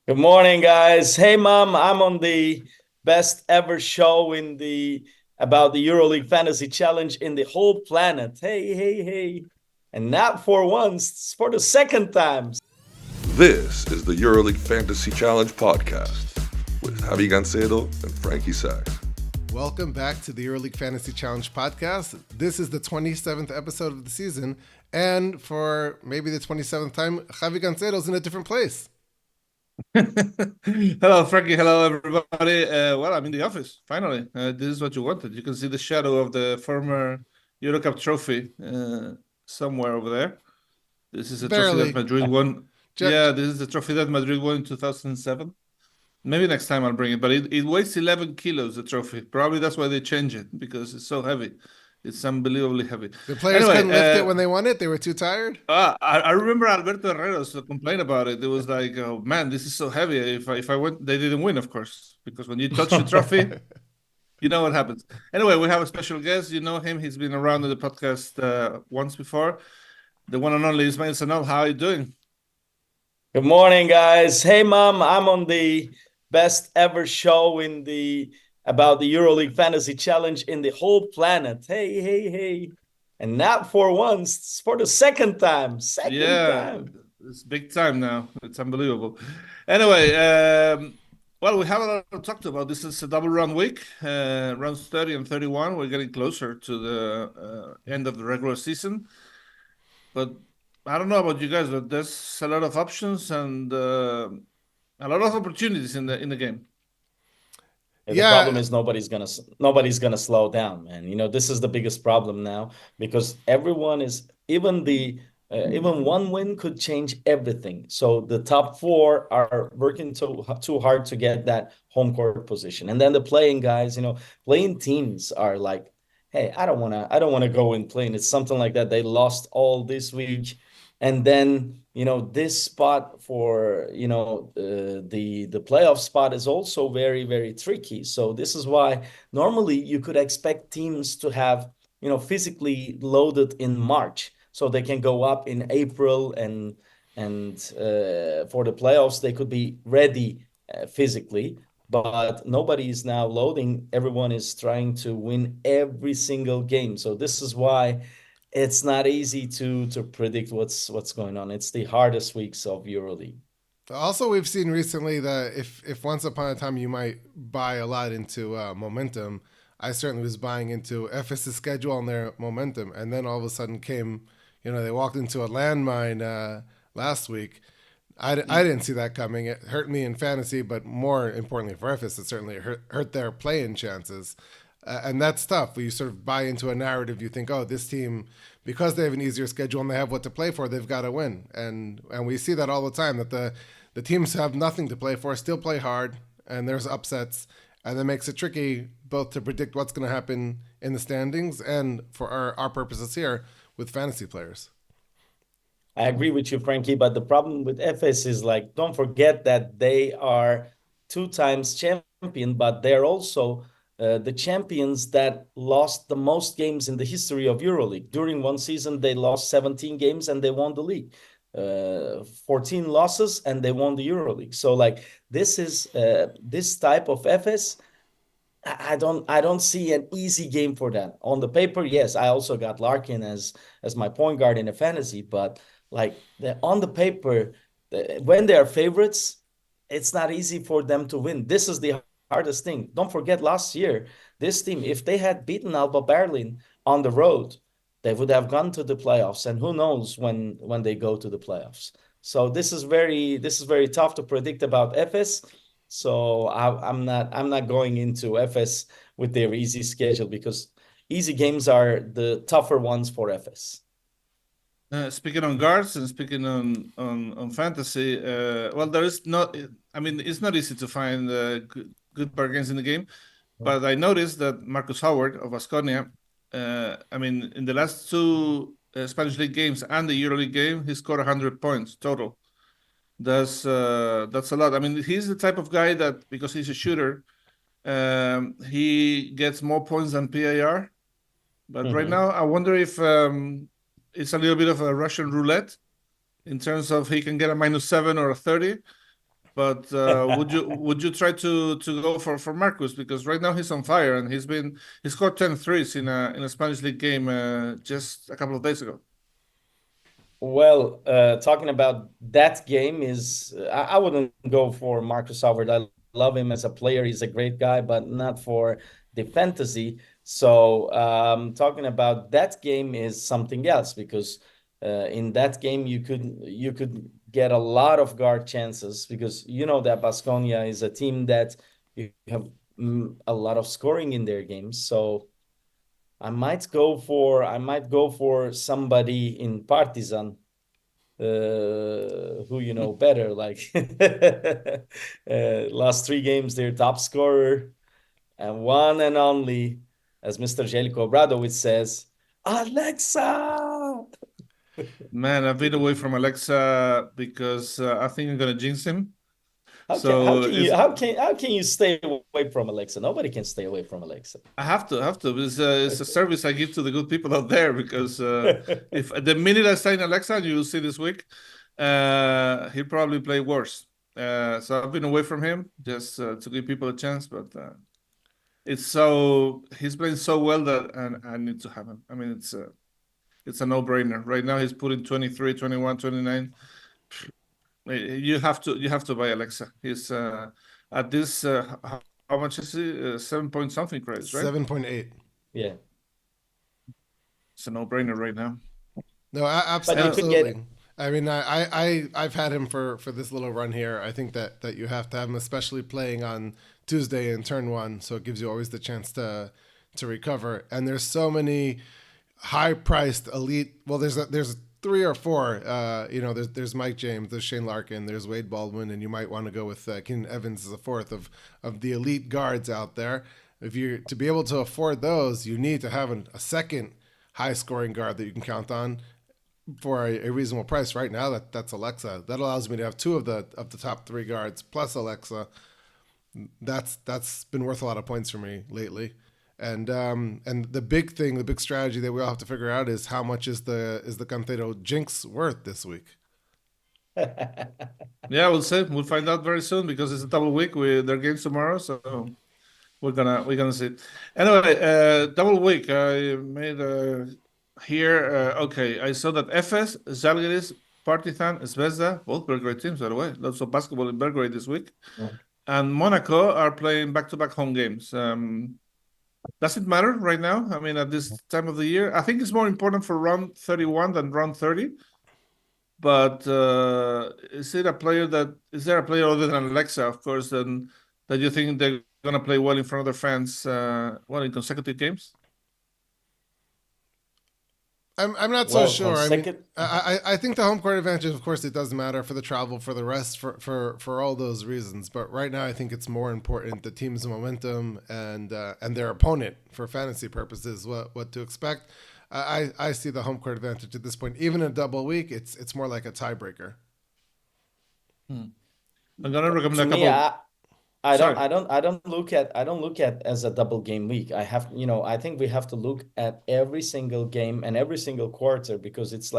Good morning, guys. Hey, Mom, I'm on the best ever show about the EuroLeague Fantasy Challenge in the whole planet. Hey, hey, hey. And not for once, it's for the second time. This is the EuroLeague Fantasy Challenge Podcast with Javier Gancedo and Frankie Sachs. Welcome back to the EuroLeague Fantasy Challenge Podcast. This is the 27th episode of the season, and for maybe the 27th time, Javier Gancedo's in a different place. Hello, Frankie. Hello, everybody. Well, I'm in the office, finally. This is what you wanted. You can see the shadow of the former Euro Cup trophy somewhere over there. This is a trophy that Madrid won. This is the trophy that Madrid won in 2007. Maybe next time I'll bring it, but it weighs 11 kilos, the trophy. Probably that's why they changed it, because it's so heavy. It's unbelievably heavy. The players couldn't lift it when they won it? They were too tired? I remember Alberto Herreros complain about it. It was like, oh man, this is so heavy. If I went, they didn't win, of course, because when you touch the trophy, you know what happens. Anyway, we have a special guest. You know him. He's been around in the podcast once before. The one and only Ismail Senol. How are you doing? Good morning, guys. Hey, Mom, I'm on the best ever show about the EuroLeague Fantasy Challenge in the whole planet. Hey, hey, hey. And not for once, it's for the second time. It's big time now. It's unbelievable. Anyway, well, we have a lot to talk about. This is a double round week, rounds 30 and 31. We're getting closer to the end of the regular season. But I don't know about you guys, but there's a lot of options and a lot of opportunities in the game. The problem is nobody's gonna slow down, man. You know, this is the biggest problem now because everyone is even one win could change everything. So the top four are working too hard to get that home court position, and then the playing guys, playing teams are like, hey, I don't wanna go and play. And it's something like that. They lost all this week, and then this spot for the playoff spot is also very, very tricky. So this is why normally you could expect teams to have physically loaded in March, so they can go up in April and for the playoffs they could be ready physically. But nobody is now loading. Everyone is trying to win every single game. So this is why it's not easy to predict what's going on. It's the hardest weeks of EuroLeague. Also, we've seen recently that if once upon a time you might buy a lot into momentum, I certainly was buying into FS's schedule and their momentum, and then all of a sudden came, they walked into a landmine last week. I didn't see that coming. It hurt me in fantasy, but more importantly for FS, it certainly hurt their play-in chances. And that's tough. You sort of buy into a narrative. You think, oh, this team, because they have an easier schedule and they have what to play for, they've got to win. And we see that all the time, that the teams have nothing to play for, still play hard, and there's upsets. And that makes it tricky both to predict what's going to happen in the standings and for our purposes here with fantasy players. I agree with you, Frankie, but the problem with FS is, like, don't forget that they are 2 times champion, but they're also the champions that lost the most games in the history of EuroLeague. During one season, they lost 17 games and they won the league. 14 losses and they won the EuroLeague. So, like, this is this type of FS. I don't see an easy game for that. On the paper, yes, I also got Larkin as my point guard in a fantasy, but like on the paper, when they are favorites, it's not easy for them to win. This is the hardest thing. Don't forget last year, this team, if they had beaten Alba Berlin on the road, they would have gone to the playoffs. And who knows when they go to the playoffs. So this is very tough to predict about FS. So I'm not going into FS with their easy schedule, because easy games are the tougher ones for FS. Speaking on guards and speaking on fantasy, well, there is not. I mean, it's not easy to find good bargains in the game, but I noticed that Markus Howard of Baskonia, I mean, in the last 2 Spanish League games and the EuroLeague game, he scored 100 points total. That's a lot. I mean, he's the type of guy that, because he's a shooter, he gets more points than PAR. But right now, I wonder if it's a little bit of a Russian roulette in terms of he can get a -7 or a 30. But would you try to go for Markus, because right now he's on fire and he scored 10 threes in a Spanish league game just a couple of days ago. Well, talking about that game I wouldn't go for Markus Howard. I love him as a player. He's a great guy, but not for the fantasy. So talking about that game is something else, because in that game you could get a lot of guard chances, because you know that Baskonia is a team that you have a lot of scoring in their games. So I might go for somebody in Partizan who you know better, like last 3 games their top scorer and one and only, as Mr. Jelko Obradovic says, Alexa. Man, I've been away from Alexa because I think I'm gonna jinx him. How So how can you stay away from Alexa? Nobody can stay away from Alexa. I have to. It's a service I give to the good people out there, because if the minute I sign Alexa, you'll see this week, he'll probably play worse. So I've been away from him just to give people a chance, but he's playing so well that I need to have him. I mean, it's a no-brainer. Right now he's putting 23, 21, 29. You have to buy Alexa. He's at this how much is he? 7 point something credits, right? 7.8. Yeah. It's a no-brainer right now. No, But you could get absolutely. I mean, I've had him for this little run here. I think that you have to have him, especially playing on Tuesday in turn one, so it gives you always the chance to recover. And there's so many high-priced elite. Well, there's 3 or 4. There's Mike James, there's Shane Larkin, there's Wade Baldwin, and you might want to go with Keenan Evans as a fourth of the elite guards out there. If you're to be able to afford those, you need to have a second high-scoring guard that you can count on for a reasonable price. Right now, that's Alexa. That allows me to have 2 of the top 3 guards plus Alexa. That's been worth a lot of points for me lately. And the big strategy that we all have to figure out is how much is the Gancedo jinx worth this week. Yeah, we'll see. We'll find out very soon, because it's a double week with their games tomorrow. So we're gonna see. Anyway, double week. I made here. Okay, I saw that Efes, Zalgiris, Partizan, Zvezda, both Belgrade teams, by the way. Lots of basketball in Belgrade this week. Yeah. And Monaco are playing back-to-back home games. Does it matter right now? I mean, at this time of the year, I think it's more important for round 31 than round 30. But is there a player other than Alexa, of course, that you think they're gonna play well in front of their fans, in consecutive games? I'm not so sure. Second, I think the home court advantage, of course, it does matter for the travel, for the rest, for all those reasons. But right now, I think it's more important the team's momentum and their opponent for fantasy purposes. What to expect? I see the home court advantage at this point. Even in a double week, it's more like a tiebreaker. I'm gonna recommend to a me, couple. I don't look at as a double game week. I think we have to look at every single game and every single quarter, because it's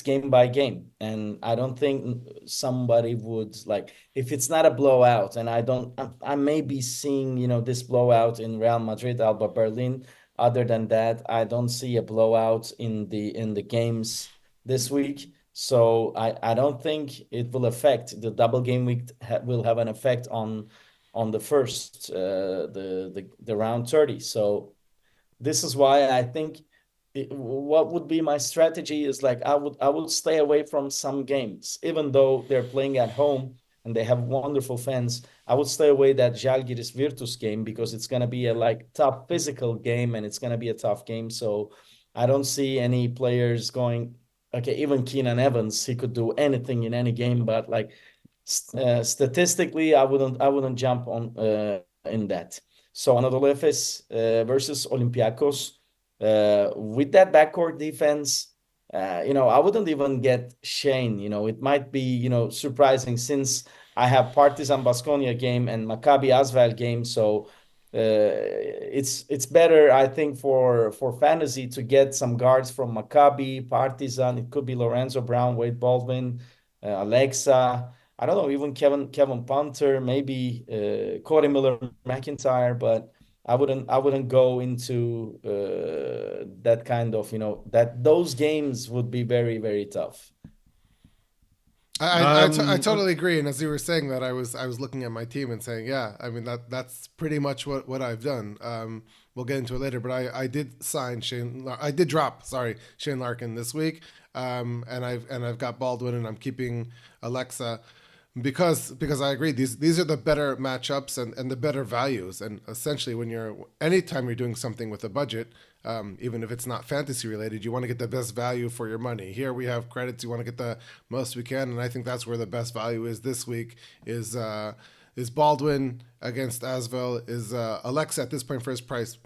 game by game. And I don't think somebody would, like, if it's not a blowout, and I may be seeing, this blowout in Real Madrid, Alba Berlin. Other than that, I don't see a blowout in the games this week. So I don't think it will affect the double game week. Will have an effect on the first the round 30. So this is why I think what would be my strategy is, like, I would stay away from some games, even though they're playing at home and they have wonderful fans. I would stay away that Žalgiris Virtus game, because it's gonna be a tough physical game, and it's gonna be a tough game. So I don't see any players going. Okay, even Keenan Evans, he could do anything in any game, but statistically, I wouldn't jump on in that. So Anadolu Efes versus Olympiacos, with that backcourt defense, I wouldn't even get Shane. It might be surprising, since I have Partizan Baskonia game and Maccabi Asvel game, so. It's better, I think, for fantasy to get some guards from Maccabi, Partizan. It could be Lorenzo Brown, Wade Baldwin, Alexa. I don't know, even Kevin Punter, maybe Corey Miller McIntyre, but I wouldn't go into that kind of, that those games would be very, very tough. I Um, totally agree. And as you were saying that, I was looking at my team and saying, yeah, I mean that's pretty much what I've done. We'll get into it later, but I did sign I did drop, sorry, Shane Larkin this week, and I've got Baldwin, and I'm keeping Alexa because I agree these are the better matchups and the better values. And essentially, anytime you're doing something with a budget, even if it's not fantasy related, you want to get the best value for your money. Here we have credits, you want to get the most we can, and I think that's where the best value is this week. Is Baldwin against Asvel, is Alexa at this point for his price.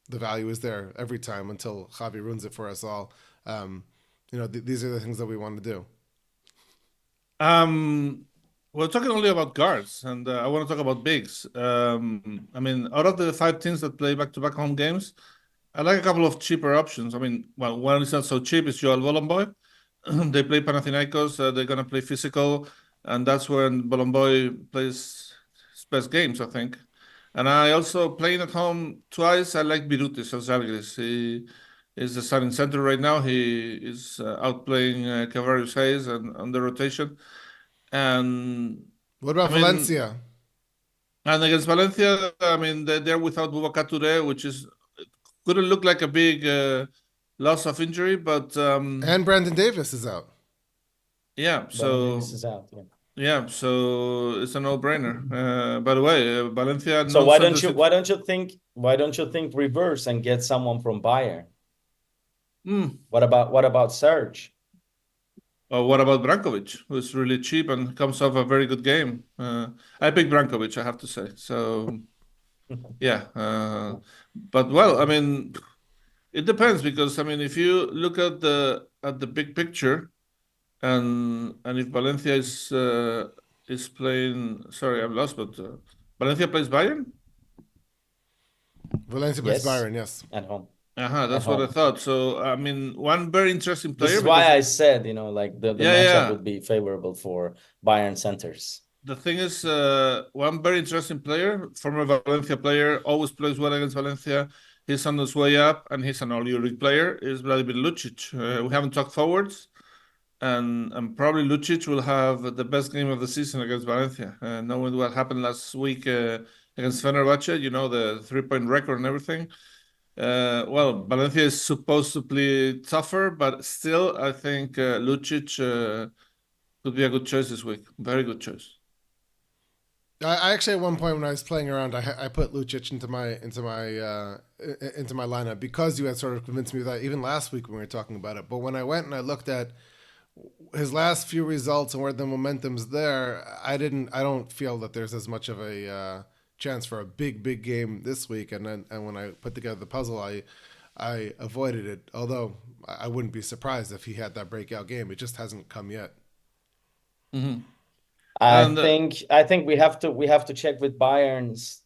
The value is there every time until Javi ruins it for us all. These are the things that we want to do. we're talking only about guards, and I want to talk about bigs. I mean, out of the 5 teams that play back-to-back home games, I like a couple of cheaper options. I mean, well, one is not so cheap. It's Joel Bolomboy. They play Panathinaikos. They're going to play physical, and that's when Bolomboy plays his best games, I think. And I also, playing at home twice, I like Birutis of Zalgiris. He is the starting center right now. He is outplaying Kavarius Hayes and on the rotation. And What about I mean, Valencia? and against Valencia, I mean, they're without Boubacar Touré, which is couldn't look like a big loss of injury, but And Brandon Davis is out. yeah. Brandon Davis So is out. Yeah. yeah, so it's a no-brainer. By the way, Valencia So why don't non-center you why don't you think why don't you think reverse and get someone from Bayern? What about Serge? Or what about Brankovic, who's really cheap and comes off a very good game? I picked Brankovic, I have to say. So yeah, but well, I mean, it depends because I mean, if you look at the big picture, and if Valencia is playing, sorry, I'm lost, but Valencia plays Bayern. Valencia plays Yes, Byron, yes. at home. At That's what I home. thought. So I mean, one very interesting This player is why because I said, like the yeah, matchup yeah. would be favorable for Bayern centers. The thing is, one very interesting player, former Valencia player, always plays well against Valencia. He's on his way up, and he's an all-EuroLeague player. Is Vladimir Lucic. We haven't talked forwards, and probably Lucic will have the best game of the season against Valencia. Knowing what happened last week against Fenerbahce, the 3-point record and everything. Well, Valencia is supposed to play tougher, but still, I think Lucic could be a good choice this week. Very good choice. I actually at one point when I was playing around, I put Lucic into my lineup because you had sort of convinced me of that even last week when we were talking about it. But when I went and I looked at his last few results and where the momentum's there, I don't feel that there's as much of a chance for a big game this week. And when I put together the puzzle, I avoided it. Although I wouldn't be surprised if he had that breakout game. It just hasn't come yet. Mm-hmm. I And think we have to check with Bayern's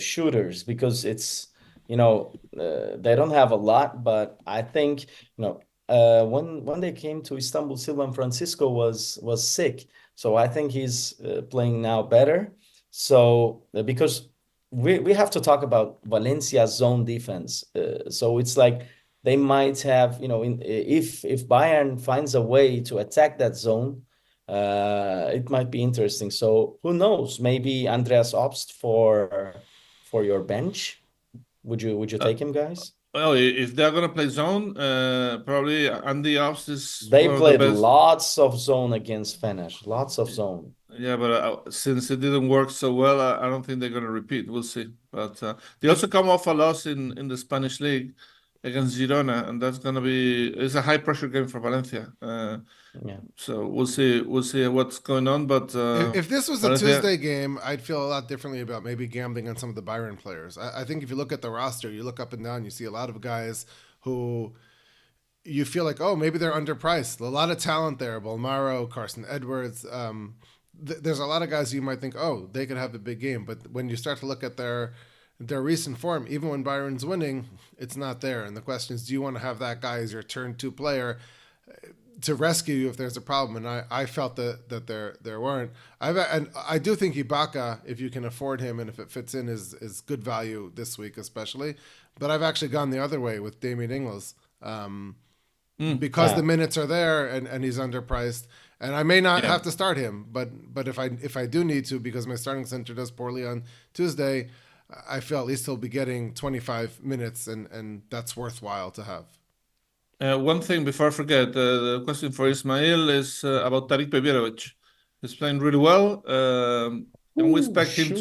shooters because it's they don't have a lot, but I think when they came to Istanbul, Silvan Francisco was sick, so I think he's playing now better. So because we have to talk about Valencia's zone defense, so it's like they might have if Bayern finds a way to attack that zone. It might be interesting. So who knows? Maybe Andreas Obst for your bench. Would you take him, guys? well, if they're gonna play zone, probably Andy Ops is They one of the played best. lots of zone against Fener. Lots of zone. Yeah, but since it didn't work so well, I don't think they're gonna repeat. We'll see. But they If also come off a loss in the Spanish league against Girona, and it's a high pressure game for Valencia. Yeah. So we'll see. We'll see what's going on. But if this was a Valencia, Tuesday game, I'd feel a lot differently about maybe gambling on some of the Byron players. I think if you look at the roster, you look up and down, you see a lot of guys who you feel like, oh, maybe they're underpriced. A lot of talent there. Bolmaro, Carson Edwards. There's a lot of guys you might think, oh, they could have a big game. But when you start to look at their recent form, even when Byron's winning, it's not there. And the question is, do you want to have that guy as your turn 2 player? to rescue you if there's a problem. And I felt that there weren't. And I do think Ibaka, if you can afford him and if it fits in, is good value this week especially. But I've actually gone the other way with Damien Ingles. Because the minutes are there and he's underpriced, and I may not have to start him, but if I do need to, because my starting center does poorly on Tuesday, I feel at least he'll be getting 25 minutes, and that's worthwhile to have. One thing before I forget, the question for Ismail is about Tarik Pebirovic. He's playing really well. Can we expect him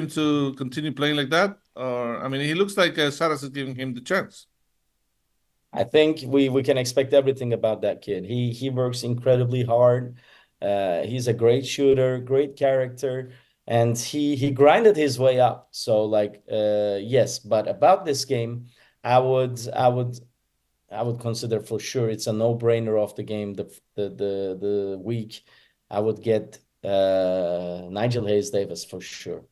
to continue playing like that? Or I mean, he looks like Saras is giving him the chance. I think we can expect everything about that kid. He works incredibly hard. He's a great shooter, great character, and he grinded his way up. So like yes, but about this game, I would consider for sure it's a no-brainer of the game. The week, I would get Nigel Hayes-Davis for sure.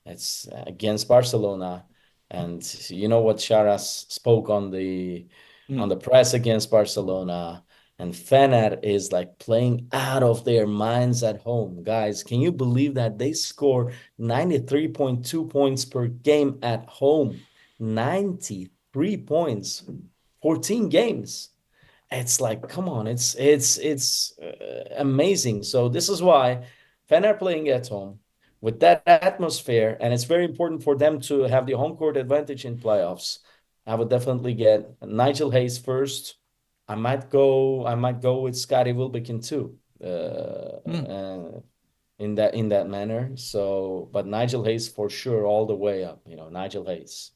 It's against Barcelona, and you know what Charas spoke on the press against Barcelona, and Fener is like playing out of their minds at home. Guys, can you believe that they score 93.2 points per game at home? 93 points, 14 games. It's like, come on, it's amazing. So this is why Fener playing at home with that atmosphere, and it's very important for them to have the home court advantage in playoffs. I would definitely get Nigel Hayes first. I might go with Scotty Wilbekin too, in that manner. So, but Nigel Hayes for sure all the way up. Nigel Hayes.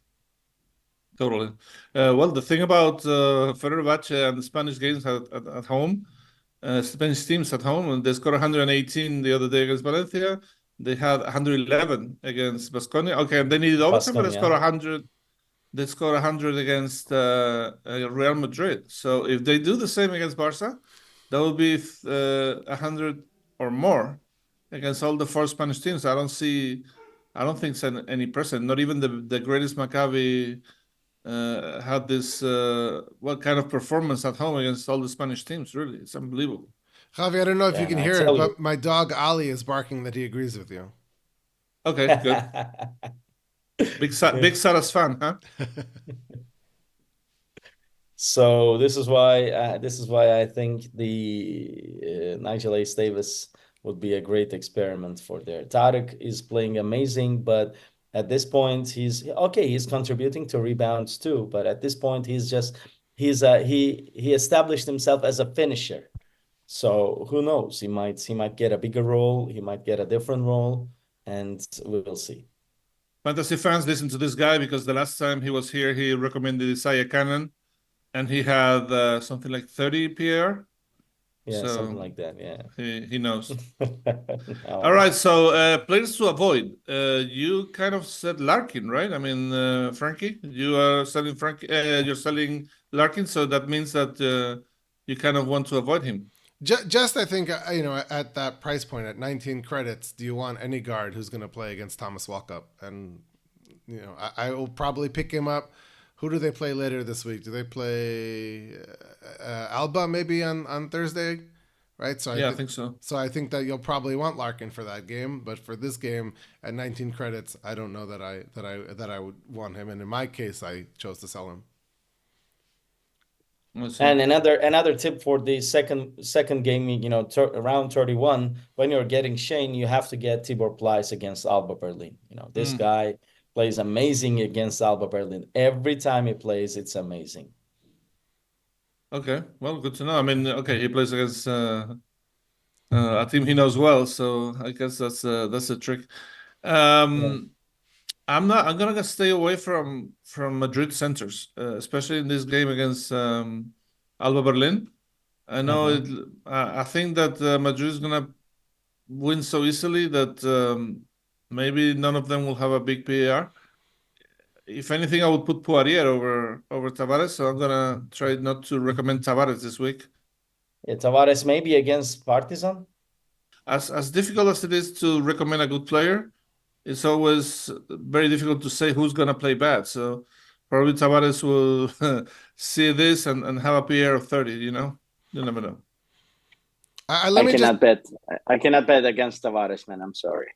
Totally. Well, the thing about Fenerbahce and the Spanish games at home, Spanish teams at home, and they scored 118 the other day against Valencia. They had 111 against Baskonia. Okay, and they needed overtime, but they scored 100. They scored 100 against Real Madrid. So if they do the same against Barca, that would be 100 or more against all the four Spanish teams. I don't think it's any precedent. Not even the greatest Maccabi had this kind of performance at home against all the Spanish teams. Really, it's unbelievable. Javi, I don't know if you can hear it, but my dog Ali is barking that he agrees with you. Okay, good. Big Saras fan, huh? So this is why I think the Nigel Hayes-Davis would be a great experiment for there. Tarek is playing amazing, but at this point he's contributing to rebounds too. But at this point he established himself as a finisher. So who knows? He might get a bigger role. He might get a different role, and we'll see. Fantasy fans, listen to this guy, because the last time he was here, he recommended Isaiah Cannon, and he had something like 30 PR. Yeah, so, something like that. Yeah, he knows. All right, so players to avoid. You kind of said Larkin, right? I mean, Frankie, you are selling Frankie. You're selling Larkin, so that means that you kind of want to avoid him. Just I think at that price point at 19 credits, do you want any guard who's going to play against Thomas Walkup? And I will probably pick him up. Who do they play later this week? Do they play Alba maybe on Thursday? Right. So I think so. So I think that you'll probably want Larkin for that game, but for this game at 19 credits, I don't know that I would want him. And in my case, I chose to sell him. And another tip for the second game, around 31, when you're getting Shane, you have to get Tibor Pleiss against Alba Berlin. This guy plays amazing against Alba Berlin. Every time he plays, it's amazing. Okay, well, good to know. I mean, okay, he plays against a team he knows well, so I guess that's a trick. I'm gonna stay away from Madrid centers, especially in this game against Alba Berlin. I know I think that Madrid is gonna win so easily that maybe none of them will have a big PAR. If anything, I would put Poirier over Tavares, so I'm gonna try not to recommend Tavares this week. Yeah, Tavares maybe against Partizan. As difficult as it is to recommend a good player, it's always very difficult to say who's going to play bad. So Probably Tavares will see this and have a PR of 30, you know? You never know. Let me just bet. I cannot bet against Tavares, man. I'm sorry.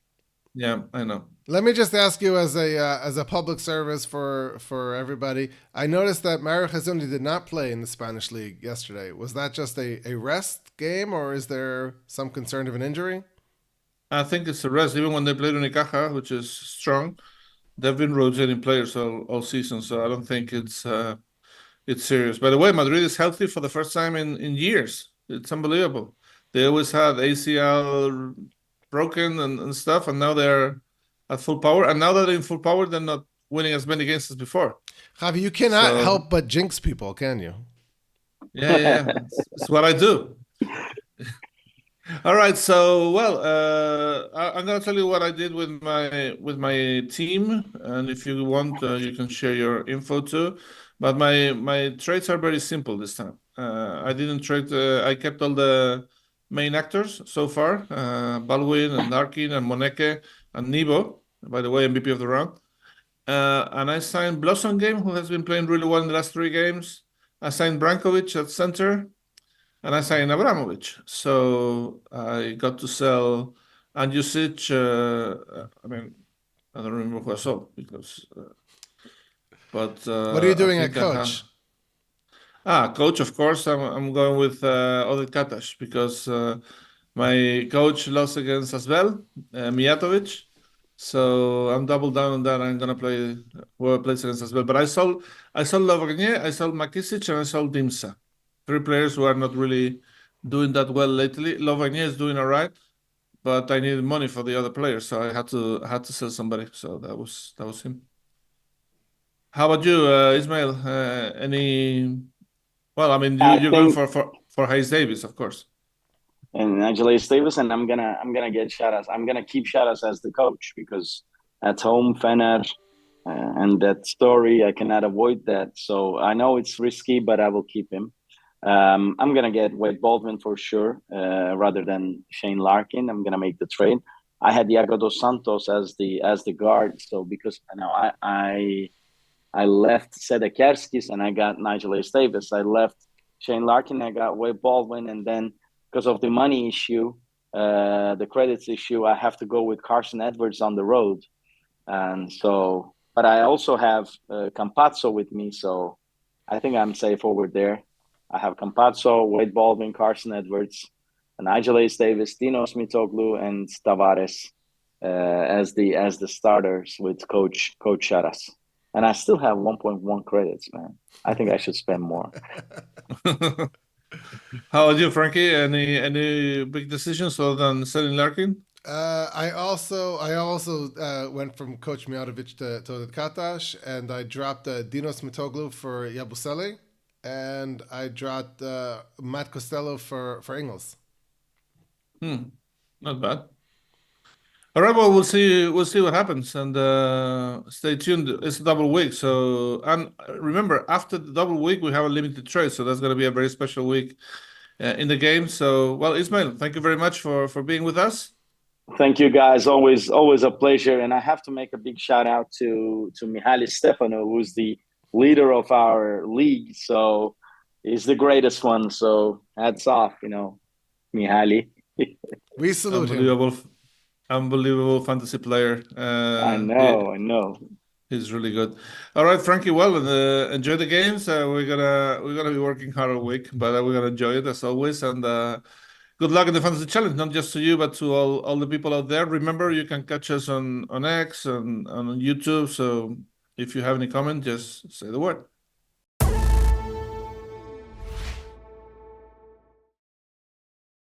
Yeah, I know. let me just ask you as a public service for everybody. I noticed that Mario Hezonja did not play in the Spanish league yesterday. Was that just a rest game, or is there some concern of an injury? I think it's a rest. Even when they played Unicaja, which is strong, they've been rotating players all season, so I don't think it's serious. By the way, Madrid is healthy for the first time in years. It's unbelievable. They always had ACL broken and stuff, and now they're at full power. And now that they're in full power, they're not winning as many games as before. Javi, you cannot help but jinx people, can you? Yeah. It's what I do. All right, so I'm gonna tell you what I did with my team, and if you want, you can share your info too. But my trades are very simple this time. I didn't trade. I kept all the main actors so far: Baldwin and Larkin and Moneke and Nibo. By the way, MVP of the round. And I signed Blossom Game, who has been playing really well in the last 3 games. I signed Brankovic at center. And I signed Avramovic. So I got to sell Andjusic. I don't remember who I sold because. But what are you doing at coach? Coach, of course. I'm going with Oded Katash because my coach lost against Asbel, Mijatovic. So I'm double down on that. I'm gonna play whoever plays against Asbel. But I sold Lovagnier, I sold Makisic, and I sold Dimsa. 3 players who are not really doing that well lately. Lovagnier is doing all right, but I needed money for the other players, so I had to sell somebody. So that was him. How about you, Ismail? You're going for Hayes Davis, of course. And Angela Davis, and I'm gonna get Sharas. I'm gonna keep Sharas as the coach because at home, Fener, and that story, I cannot avoid that. So I know it's risky, but I will keep him. I'm gonna get Wade Baldwin for sure, rather than Shane Larkin. I'm gonna make the trade. I had Iago dos Santos as the guard, so because I left Sedekerskis and I got Nigel Davis. I left Shane Larkin, I got Wade Baldwin, and then because of the money issue, the credits issue, I have to go with Carson Edwards on the road, and so. But I also have Campazzo with me, so I think I'm safe over there. I have Campazzo, Wade Baldwin, Carson Edwards, Nigel Davis, Dinos Mitoglu, and Tavares as the starters with Coach Sharas. And I still have 1.1 credits, man. I think I should spend more. How about you, Frankie? Any big decisions other than selling Larkin? I also went from Coach Mijatovic to Katash, and I dropped Dinos Mitoglu for Yabusele. And I dropped Matt Costello for Ingles. Not bad. All right, well, we'll see what happens, and stay tuned. It's a double week, so and remember, after the double week, we have a limited trade, so that's going to be a very special week in the game. So, well, Ismail, thank you very much for being with us. Thank you, guys. Always a pleasure, and I have to make a big shout out to Mihaly Stefano, who's the leader of our league, so he's the greatest one. So hats off, Mihaly. We salute him. Unbelievable fantasy player. I know. He's really good. All right, Frankie. Well, enjoy the games. We're gonna be working hard all week, but we're gonna enjoy it as always. And good luck in the fantasy challenge, not just to you, but to all the people out there. Remember, you can catch us on X and on YouTube. So if you have any comment, just say the word.